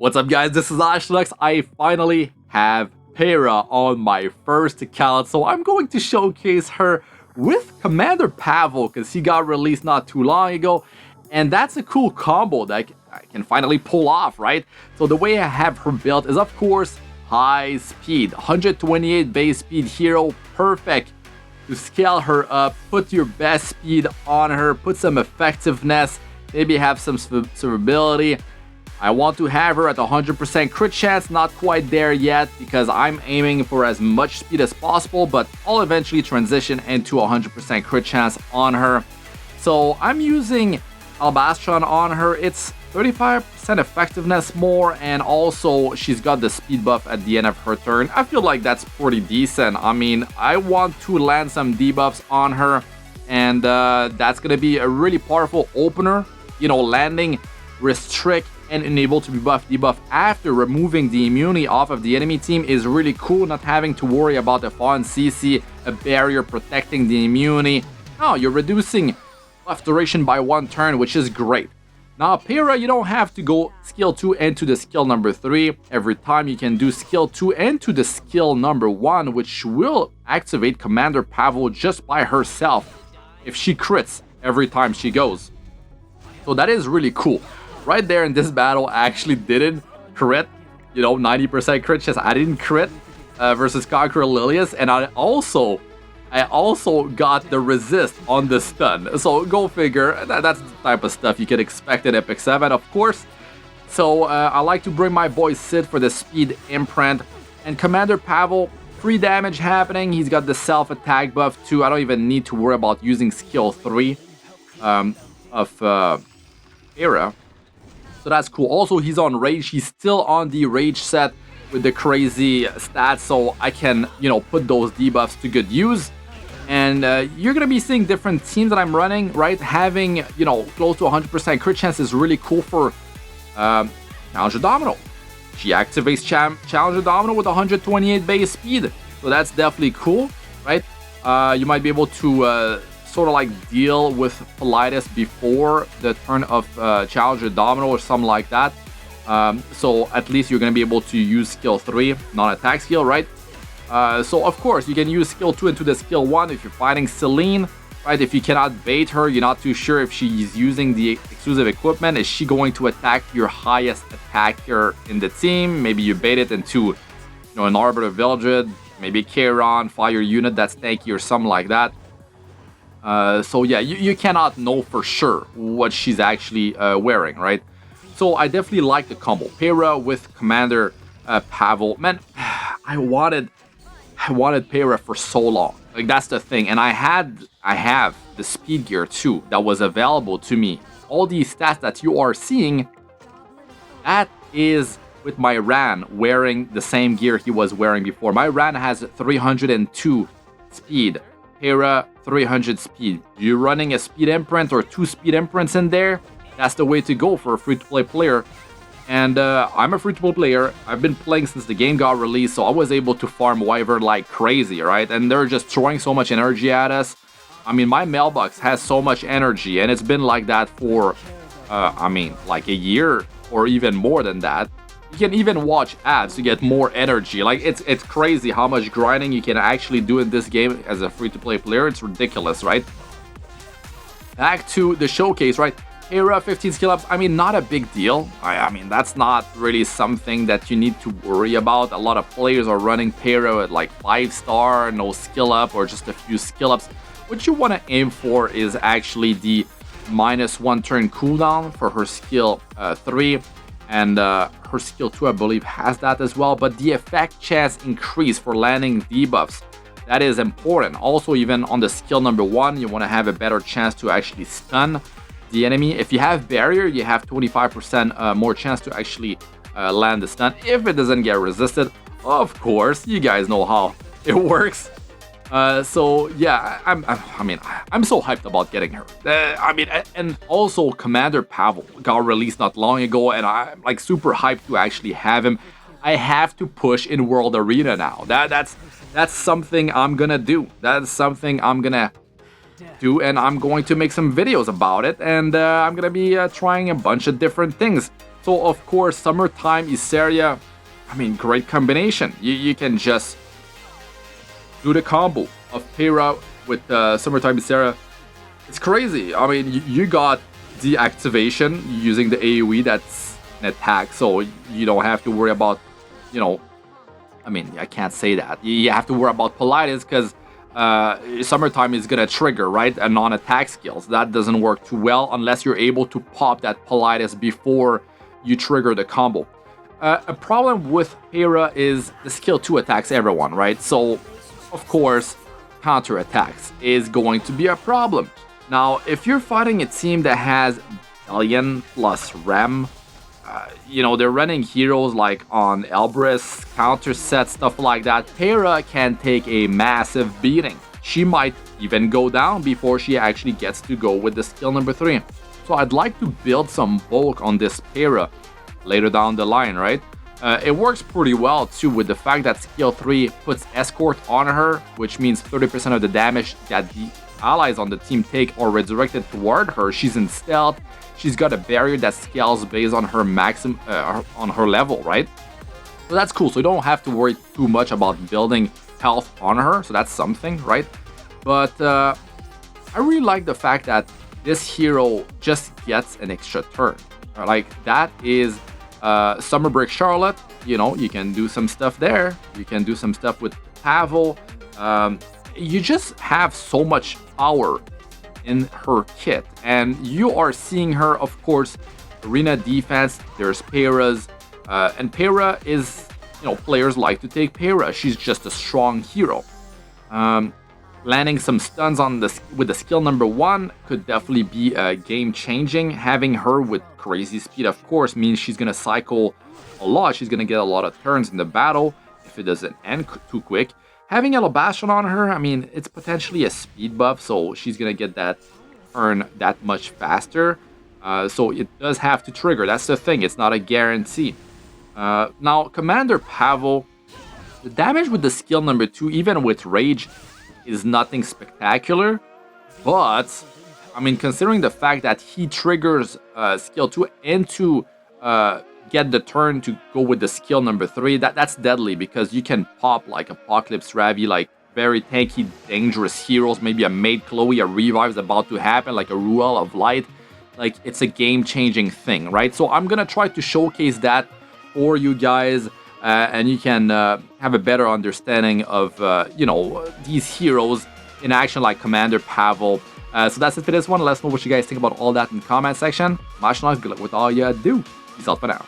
What's up, guys? This is Astranox. I finally have Peira on my first account, so I'm going to showcase her with Commander Pavel because he got released not too long ago, and that's a cool combo that I can finally pull off, right? So the way I have her built is, of course, high speed, 128 base speed hero, perfect to scale her up, put your best speed on her, put some effectiveness, maybe have some survivability. I want to have her at 100% crit chance, not quite there yet because I'm aiming for as much speed as possible, but I'll eventually transition into 100% crit chance on her. So I'm using Novastra on her. It's 35% effectiveness more, and also she's got the speed buff at the end of her turn. I feel like that's pretty decent. I mean, I want to land some debuffs on her, and that's gonna be a really powerful opener. You know, landing restrict and enable to be debuff after removing the immunity off of the enemy team is really cool. Not having to worry about a F.O.O.L and CC, a barrier protecting the immunity. No, you're reducing buff duration by 1 turn, which is great. Now, Peira, you don't have to go skill 2 into the skill number 3 every time. You can do skill 2 into the skill number 1, which will activate Commander Pavel just by herself if she crits every time she goes. So that is really cool. Right there in this battle, I actually didn't crit, you know, 90% crit chance. I didn't crit versus Conqueror Lilius, and I also got the resist on the stun. So go figure, that's the type of stuff you can expect in Epic 7, of course. So I like to bring my boy Sid for the speed imprint, and Commander Pavel, free damage happening. He's got the self-attack buff too. I don't even need to worry about using skill 3 of Peira. So that's cool. Also, he's on rage. He's still on the rage set with the crazy stats, so I can, you know, put those debuffs to good use. And you're gonna be seeing different teams that I'm running, right? Having, you know, close to 100% crit chance is really cool for Challenger Domino. She activates Challenger Domino with 128 base speed, so that's definitely cool, right? You might be able to sort of like deal with Politis before the turn of Challenger Domino or something like that. So at least you're going to be able to use skill 3, non-attack skill, right? So of course you can use skill 2 into the skill 1 if you're fighting Celine, right? If you cannot bait her, you're not too sure if she's using the exclusive equipment. Is she going to attack your highest attacker in the team? Maybe you bait it into, you know, an Arbiter Vildred, maybe Chiron, fire unit that's tanky or something like that. So yeah, you cannot know for sure what she's actually wearing, right? So I definitely like the combo. Peira with Commander Pavel. Man, I wanted Peira for so long. Like, that's the thing. And I have the speed gear too that was available to me. All these stats that you are seeing, that is with my Ran wearing the same gear he was wearing before. My Ran has 302 speed. Peira 300 speed. You're running a speed imprint or 2 speed imprints in there, that's the way to go for a free-to-play player. And I'm a free-to-play player. I've been playing since the game got released, so I was able to farm Wyvern like crazy, right? And they're just throwing so much energy at us. I mean, my mailbox has so much energy, and it's been like that for, I mean, like a year or even more than that. You can even watch ads to get more energy. Like, it's crazy how much grinding you can actually do in this game as a free-to-play player. It's ridiculous, right? Back to the showcase, right? Peira, 15 skill ups. I mean, not a big deal. I mean, that's not really something that you need to worry about. A lot of players are running Peira at like 5-star, no skill up, or just a few skill ups. What you want to aim for is actually the -1 turn cooldown for her skill 3. And her skill 2, I believe, has that as well. But the effect chance increase for landing debuffs, that is important. Also, even on the skill number 1, you want to have a better chance to actually stun the enemy. If you have barrier, you have 25% more chance to actually land the stun if it doesn't get resisted. Of course, you guys know how it works. So yeah, I'm so hyped about getting her. I mean, and also Commander Pavel got released not long ago, and I'm like super hyped to actually have him. I have to push in World Arena now. That's something I'm gonna do. That's something I'm gonna do, and I'm going to make some videos about it, and I'm gonna be trying a bunch of different things. So of course, Summertime Isaria, I mean, great combination. You can just do the combo of Peira with Summertime Isaria. It's crazy. I mean, you got the activation using the AoE that's an attack, so you don't have to worry about, you know, I mean, I can't say that. You have to worry about Politis because Summertime is gonna trigger, right? A non-attack skills. That doesn't work too well unless you're able to pop that Politis before you trigger the combo. A problem with Peira is the skill 2 attacks everyone, right? So, of course, counter attacks is going to be a problem. Now, if you're fighting a team that has Alien plus Rem, you know, they're running heroes like on Elbrus, counter set, stuff like that. Peira can take a massive beating. She might even go down before she actually gets to go with the skill number 3. So I'd like to build some bulk on this Peira later down the line, right? It works pretty well too with the fact that skill 3 puts escort on her, which means 30% of the damage that the allies on the team take are redirected toward her. She's in stealth. She's got a barrier that scales based on her maximum, on her level, right? So that's cool. So you don't have to worry too much about building health on her. So that's something, right? But I really like the fact that this hero just gets an extra turn. Like that is Summer Break Charlotte. You know, you can do some stuff there. You can do some stuff with Pavel. You just have so much power in her kit, and you are seeing her, of course, arena defense. There's Peiras, and Peira is, you know, players like to take Peira. She's just a strong hero. Landing some stuns on with the skill number 1 could definitely be game changing. Having her with crazy speed, of course, means she's gonna cycle a lot. She's gonna get a lot of turns in the battle if it doesn't end too quick. Having Alabastion on her, I mean, it's potentially a speed buff, so she's gonna get that turn that much faster. So it does have to trigger. That's the thing. It's not a guarantee. Now, Commander Pavel, the damage with the skill number 2, even with Rage, is nothing spectacular. But, I mean, considering the fact that he triggers skill 2 into get the turn to go with the skill number 3, that's deadly because you can pop like Apocalypse Ravi, like very tanky, dangerous heroes. Maybe a Maid Chloe, a revive is about to happen, like a Ruel of Light. Like, it's a game-changing thing, right? So I'm gonna try to showcase that for you guys, and you can have a better understanding of, you know, these heroes in action like Commander Pavel. So that's it for this one. Let us know what you guys think about all that in the comment section. Good luck with all you do. Peace out for now.